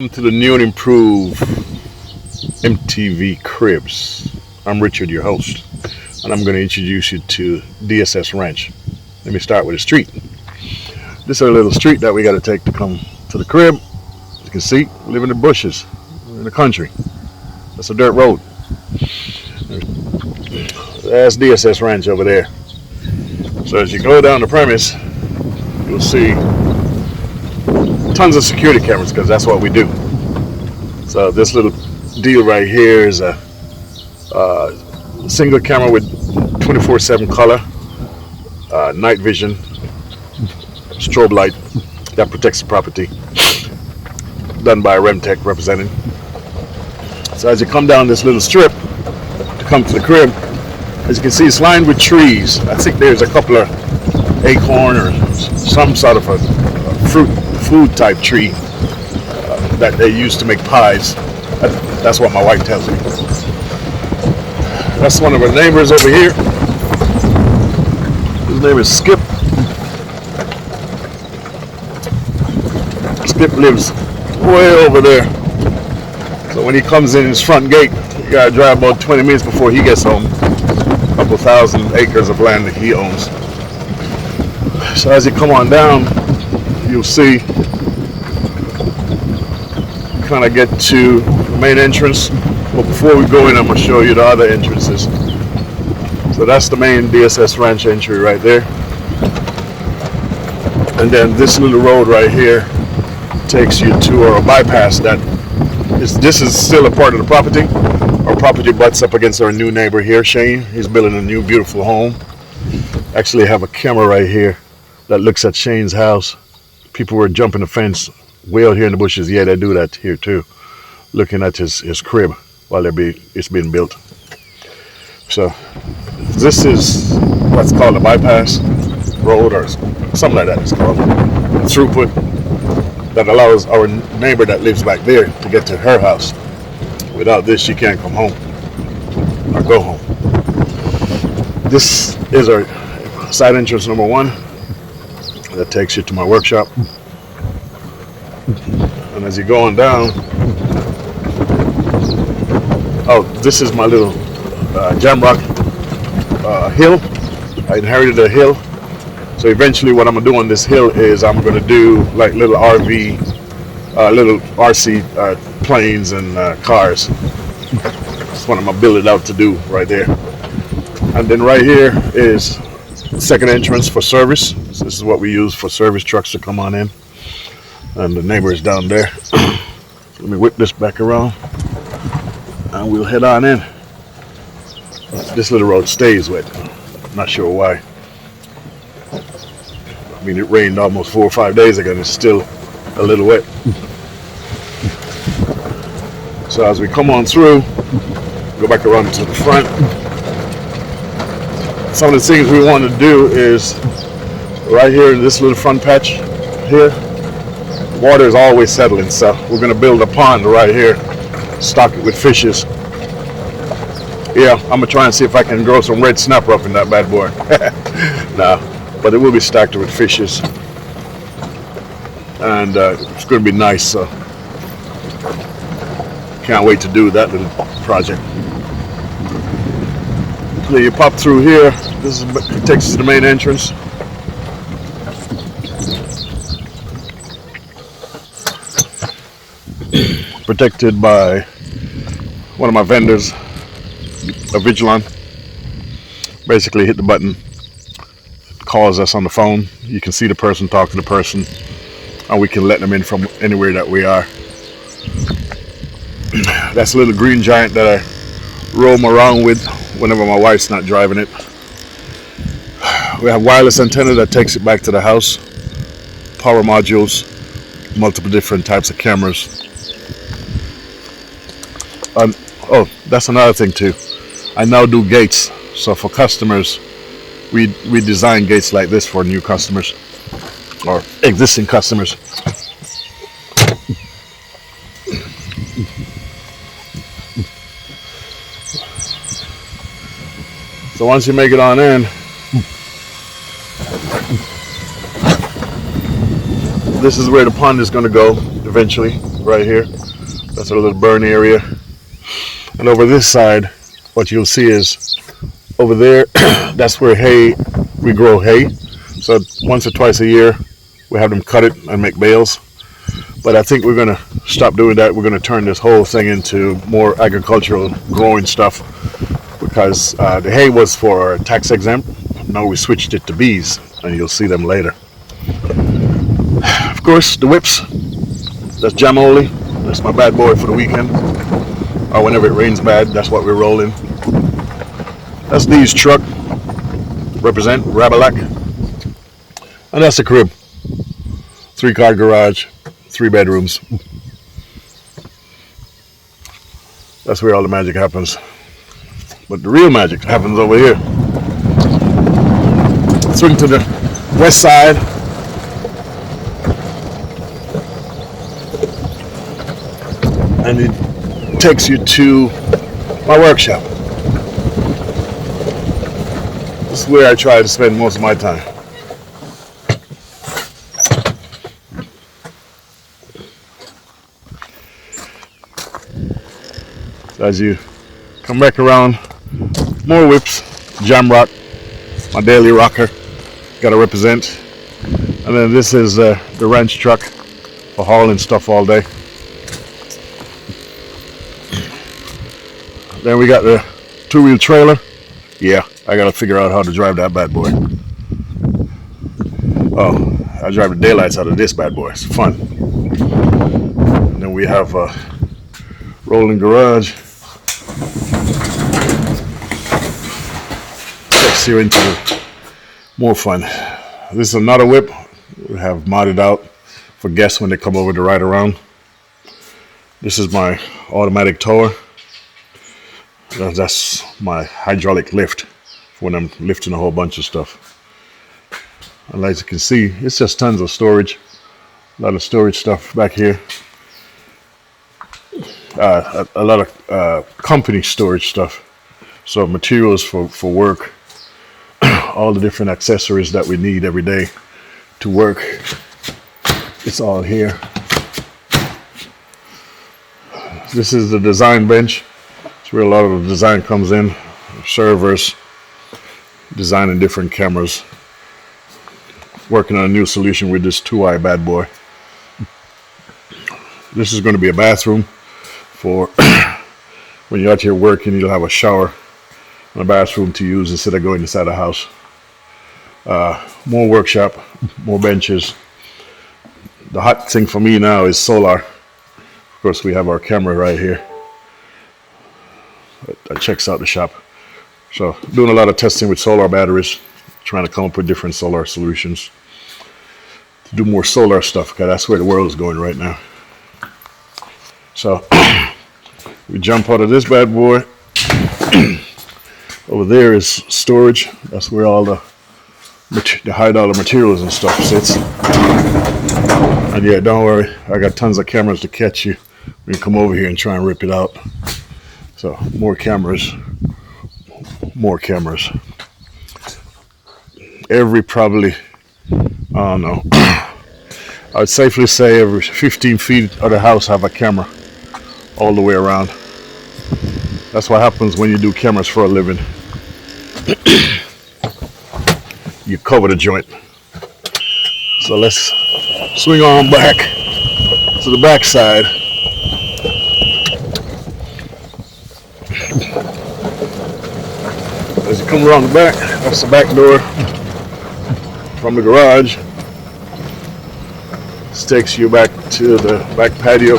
Welcome to the new and improved MTV Cribs. I'm Richard, your host, and I'm going to introduce you to DSS Ranch. Let me start with a street. This is a little street that we got to take to come to the crib. As you can see, we live in the bushes, we're in the country. That's a dirt road. That's DSS Ranch over there. So as you go down the premise, you'll see tons of security cameras because that's what we do. So this little deal right here is a single camera with 24/7 color, night vision, strobe light that protects the property, done by a Remtech representative. So as you come down this little strip to come to the crib, as you can see, it's lined with trees. I think there's a couple of acorn or some sort of a food type tree that they use to make pies. That's what my wife tells me. That's one of our neighbors over here. His name is Skip. Skip lives way over there. So when he comes in his front gate, you gotta drive about 20 minutes before he gets home. A couple thousand acres of land that he owns. So as you come on down, you'll see, kind of get to the main entrance. But before we go in, I'm going to show you the other entrances. So that's the main DSS Ranch entry right there. And then this little road right here takes you to our bypass. This is still a part of the property. Our property butts up against our new neighbor here, Shane. He's building a new beautiful home. Actually have a camera right here that looks at Shane's house. People were jumping the fence way out here in the bushes. Yeah, they do that here too, looking at his crib while it's being built. So this is what's called a bypass road or something like that. It's called a throughput that allows our neighbor that lives back there to get to her house. Without this, she can't come home or go home. This is our side entrance number one. That takes you to my workshop. And as you're going down, this is my little Jamrock hill. I inherited a hill. So eventually what I'm going to do on this hill is I'm going to do like little RC planes and cars. That's what I'm going to build it out to do right there. And then right here is second entrance for service. So this is what we use for service trucks to come on in. And the neighbor is down there. Let me whip this back around and we'll head on in. This little road stays wet. Not sure why. I mean, it rained almost 4 or 5 days ago and it's still a little wet. So as we come on through, go back around to the front. Some of the things we want to do is right here in this little front patch here, water is always settling, so we're going to build a pond right here, stock it with fishes. Yeah, I'm going to try and see if I can grow some red snapper up in that bad boy. Nah, but it will be stocked with fishes. And it's going to be nice, so can't wait to do that little project. So you pop through here, this takes us to the main entrance. Protected by one of my vendors, a Vigilon. Basically hit the button, calls us on the phone. You can see the person, talk to the person, and we can let them in from anywhere that we are. That's a little green giant that I roam around with whenever my wife's not driving it. We have wireless antenna that takes it back to the house, power modules, multiple different types of cameras. That's another thing too. I now do gates. So for customers, we design gates like this for new customers or existing customers. So once you make it on in, this is where the pond is going to go eventually, right here. That's a little burn area. And over this side, what you'll see is over there, that's where we grow hay. So once or twice a year, we have them cut it and make bales. But I think we're going to stop doing that. We're going to turn this whole thing into more agricultural growing stuff, because the hay was for tax exempt. Now we switched it to bees, and you'll see them later. Of course, the whips, that's jam only. That's my bad boy for the weekend. Or whenever it rains bad, that's what we're rolling. That's Dee's truck, represent Rabalac. And that's the crib. 3-car garage, 3 bedrooms. That's where all the magic happens. But the real magic happens over here. Swing to the west side. And it takes you to my workshop. This is where I try to spend most of my time. So as you come back around, more whips, jam rock, my daily rocker, gotta represent. And then this is the ranch truck for hauling stuff all day. Then we got the 2-wheel trailer. Yeah, I gotta figure out how to drive that bad boy. Oh, I drive the daylights out of this bad boy. It's fun. And then we have a rolling garage. Takes you into more fun. This is another whip we have modded out for guests when they come over to ride around. This is my automatic tower. That's my hydraulic lift when I'm lifting a whole bunch of stuff. And as you can see, it's just tons of storage. A lot of storage stuff back here. A lot of company storage stuff. So materials for work. All the different accessories that we need every day to work. It's all here. This is the design bench. It's where a lot of the design comes in. Servers, designing different cameras. Working on a new solution with this 2-eye bad boy. This is going to be a bathroom for when you're out here working. You'll have a shower and a bathroom to use instead of going inside the house. More workshop, more benches. The hot thing for me now is solar. Of course, we have our camera right here. That checks out the shop. So doing a lot of testing with solar batteries, trying to come up with different solar solutions to do more solar stuff, because that's where the world is going right now. So we jump out of this bad boy. Over there is storage. That's where all the high dollar materials and stuff sits. And yeah, don't worry, I got tons of cameras to catch you. We can come over here and try and rip it out. So more cameras. Every probably, I don't know, I would safely say every 15 feet of the house have a camera all the way around. That's what happens when you do cameras for a living. You cover the joint. So let's swing on back to the back side. As you come around the back, that's the back door from the garage. This takes you back to the back patio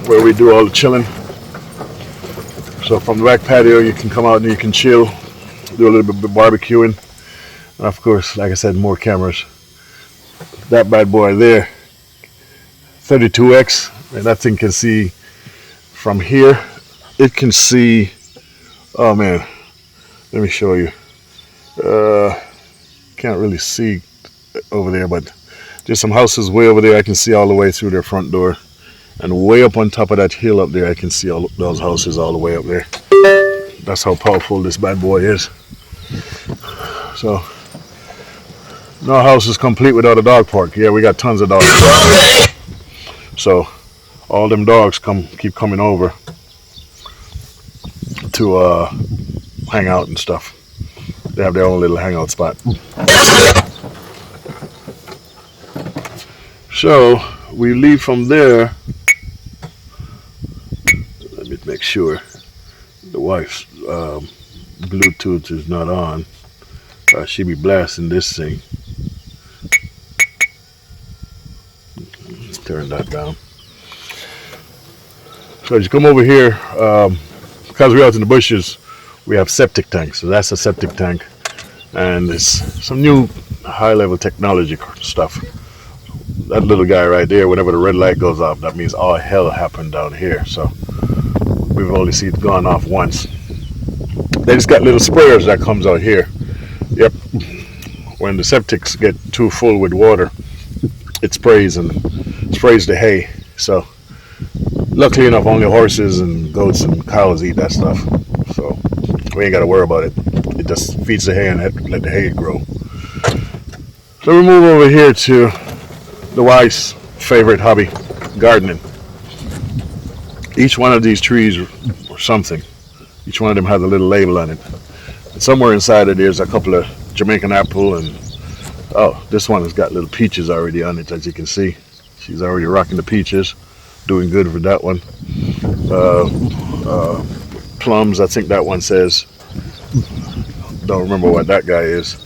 where we do all the chilling. So from the back patio you can come out and you can chill, do a little bit of barbecuing. And of course, like I said, more cameras. That bad boy there, 32X, and that thing can see from here. It can see, oh man, let me show you. Can't really see over there, but there's some houses way over there. I can see all the way through their front door. And way up on top of that hill up there, I can see all those houses all the way up there. That's how powerful this bad boy is. So No house is complete without a dog park. Yeah, we got tons of dogs. So all them dogs keep coming over to hang out and stuff. They have their own little hangout spot. So we leave from there. Let me make sure the wife's Bluetooth is not on. She be blasting this thing. Turn that down. So as you come over here, because we're out in the bushes, we have septic tanks. So that's a septic tank, and it's some new high-level technology stuff. That little guy right there, whenever the red light goes off, that means all hell happened down here. So we've only seen it gone off once. They just got little sprayers that comes out here. Yep. When the septics get too full with water, it sprays the hay. So luckily enough, only horses and goats and cows eat that stuff. So we ain't got to worry about it. It just feeds the hay and let the hay grow. So we move over here to the wife's favorite hobby, gardening. Each one of these trees or something, each one of them has a little label on it. And somewhere inside it there's a couple of Jamaican apple, and oh, this one has got little peaches already on it, as you can see. She's already rocking the peaches, doing good for that one. Plums, I think that one says. Don't remember what that guy is.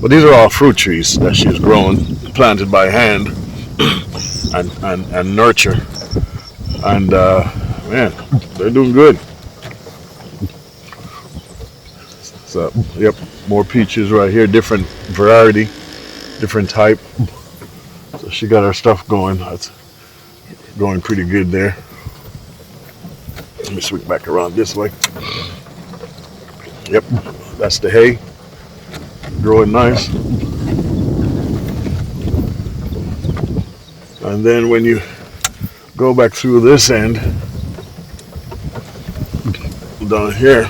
But these are all fruit trees that she's grown, planted by hand and nurture. And man, they're doing good. So, yep, more peaches right here, different variety, different type. So she got her stuff going. That's going pretty good there. Let me swing back around this way. Yep, that's the hay. Growing nice. And then when you go back through this end, down here,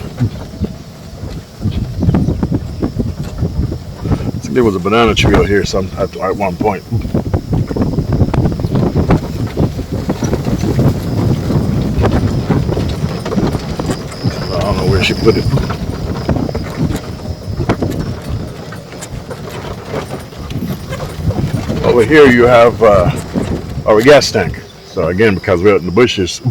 I think there was a banana tree out here at one point. I don't know where she put it. Over here you have our gas tank. So again, because we're out in the bushes,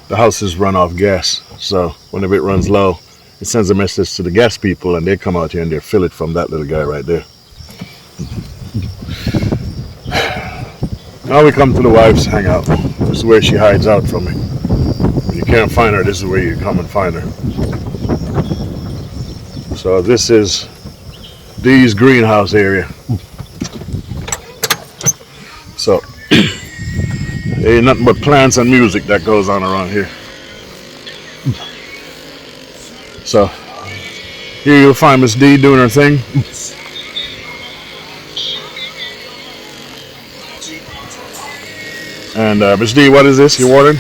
the houses run off gas. So whenever it runs low, it sends a message to the gas people, and they come out here and they fill it from that little guy right there. Now we come to the wife's hangout. This is where she hides out from me. When you can't find her, this is where you come and find her. So this is Dee's greenhouse area. So ain't nothing but plants and music that goes on around here. So here you'll find Miss D doing her thing. And Miss D, what is this you watering?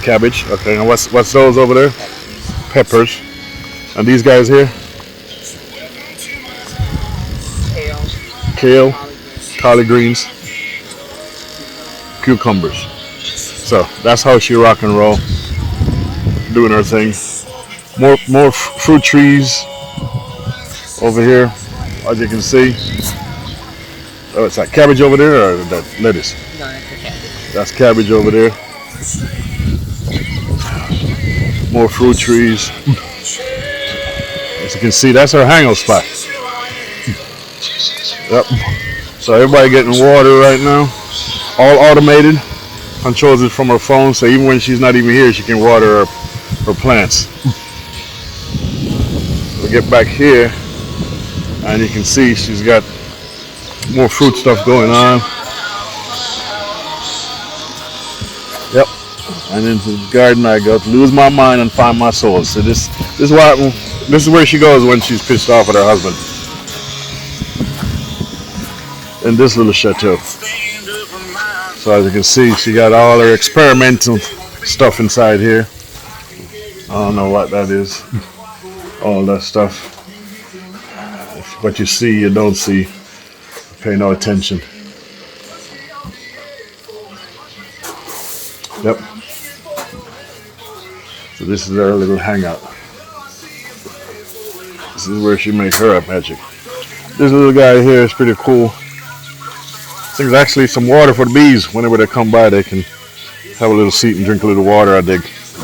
Cabbage. Okay, and what's those over there? Peppers. And these guys here? Kale. Collard greens. Cucumbers. So that's how she rock and roll, doing her thing. More fruit trees over here, as you can see. Oh, it's like cabbage over there, or that lettuce? No, that's the cabbage. That's cabbage over there. More fruit trees. As you can see, that's her hangout spot. Yep. So everybody getting water right now. All automated. Controls it from her phone, so even when she's not even here, she can water her plants. We get back here, and you can see she's got more fruit stuff going on. Yep. And into the garden I go to lose my mind and find my soul. So this is where she goes when she's pissed off at her husband. In this little chateau. So as you can see, she got all her experimental stuff inside here. I don't know what that is. All that stuff. What you see, you don't see. Pay no attention. Yep. So this is our little hangout. This is where she makes her up magic. This little guy here is pretty cool. There's actually some water for the bees. Whenever they come by, they can have a little seat and drink a little water as they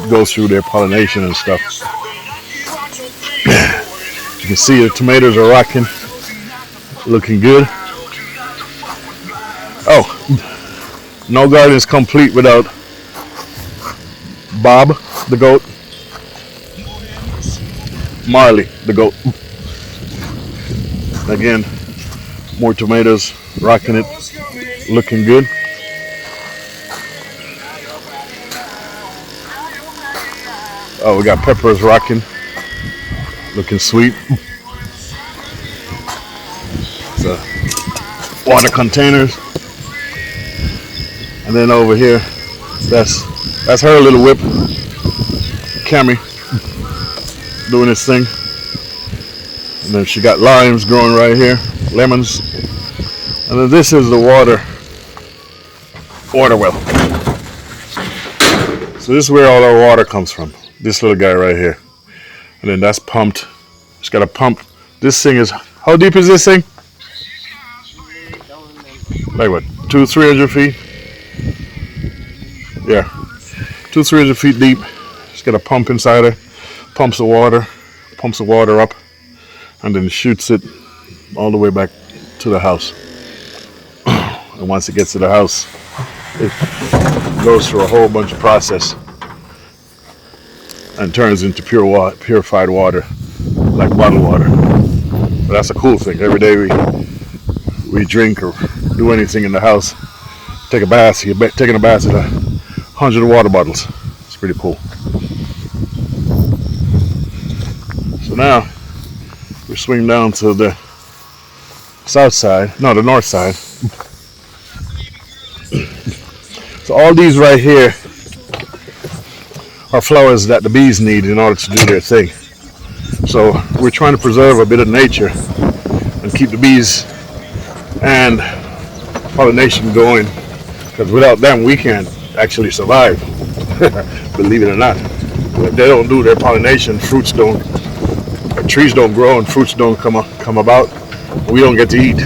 go through their pollination and stuff. You can see the tomatoes are rocking, looking good. Oh, no garden is complete without Bob the goat, Marley the goat. Again, more tomatoes, rocking it, looking good. Oh, we got peppers rocking, looking sweet. So, water containers. And then over here, that's her little whip, Cammy, doing its thing. And then she got limes growing right here, lemons. And then this is the water well. So this is where all our water comes from. This little guy right here. And then that's pumped. It's got a pump. This thing is, how deep is this thing? Like what, 200-300 feet? Yeah, 200-300 feet deep. It's got a pump inside it. Pumps the water up, and then shoots it all the way back to the house. And once it gets to the house, it goes through a whole bunch of process and turns into purified water, like bottled water. But that's a cool thing. Every day we drink or do anything in the house, take a bath. You're taking a bath with 100 water bottles. It's pretty cool. So now we swing down to the south side, no, the north side. So all these right here are flowers that the bees need in order to do their thing. So we're trying to preserve a bit of nature and keep the bees and pollination going, because without them we can't actually survive. Believe it or not, if they don't do their pollination, trees don't grow and fruits don't come about, we don't get to eat.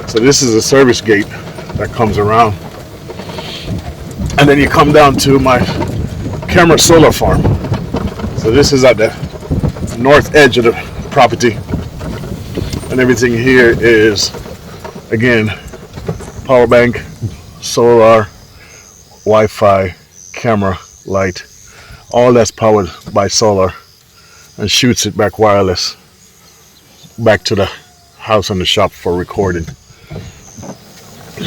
So this is a service gate that comes around, and then you come down to my camera solar farm. So this is at the north edge of the property, and everything here is, again, power bank, solar, Wi-Fi, camera, light, all that's powered by solar, and shoots it back wireless back to the house and the shop for recording.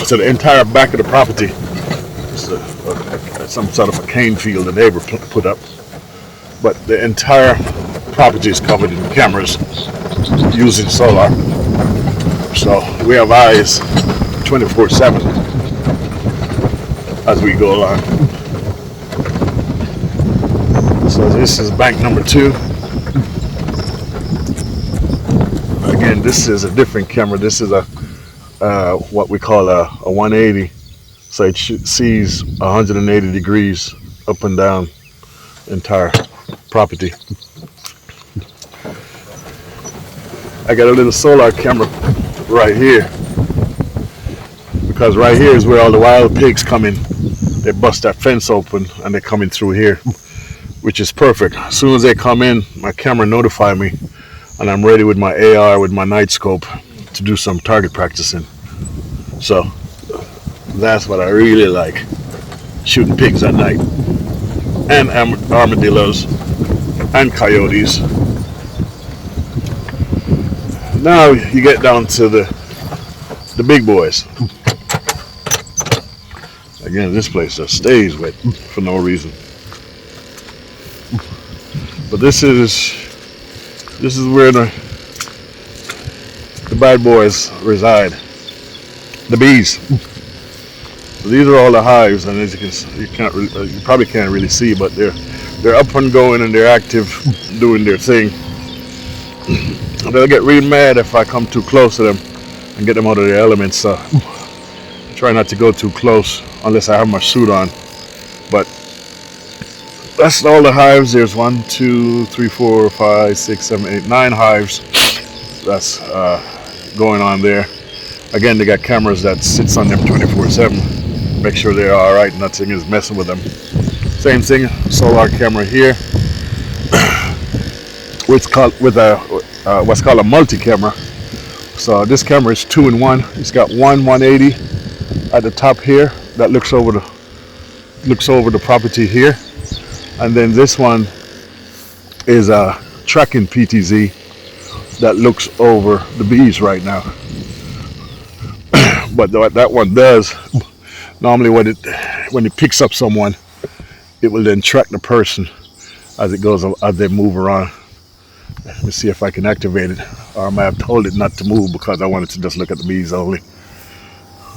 So the entire back of the property is some sort of a cane field the neighbor put up, but the entire property is covered in cameras using solar. So we have eyes 24/7 as we go along. So this is bank number 2. Again, this is a different camera. This is a what we call a 180. So it sees 180 degrees up and down the entire property. I got a little solar camera right here, because right here is where all the wild pigs come in. They bust that fence open and they're coming through here, which is perfect. As soon as they come in, my camera notifies me, and I'm ready with my AR, with my night scope, to do some target practicing. So that's what I really like, shooting pigs at night, and armadillos and coyotes. Now you get down to the big boys. Again, this place just stays wet for no reason. But this is where the bad boys reside. The bees. So these are all the hives, and as you can see, you probably can't really see, but they're up and going and they're active, doing their thing. They'll get real mad if I come too close to them and get them out of their elements. So I try not to go too close unless I have my suit on. But that's all the hives. There's 1, 2, 3, 4, 5, 6, 7, 8, 9 hives. That's going on there. Again, they got cameras that sits on them 24/7. Make sure they're all right. Nothing is messing with them. Same thing, solar camera here. What's called a multi-camera. So this camera is 2-in-1. It's got one 180 at the top here that looks over the property here, and then this one is a tracking PTZ that looks over the bees right now. But what that one does, normally when it picks up someone, it will then track the person as they move around. Let me see if I can activate it. Or I might have told it not to move because I wanted to just look at the bees only.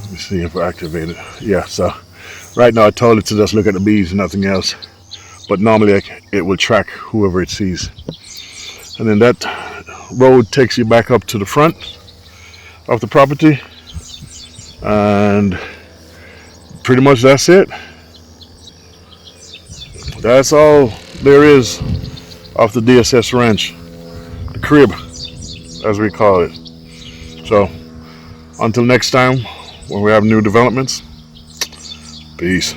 Let me see if I activate it. Yeah, so right now I told it to just look at the bees and nothing else. But normally it will track whoever it sees. And then that road takes you back up to the front of the property. And pretty much that's it. That's all there is of the DSS Ranch. The crib, as we call it. So, until next time, when we have new developments, peace.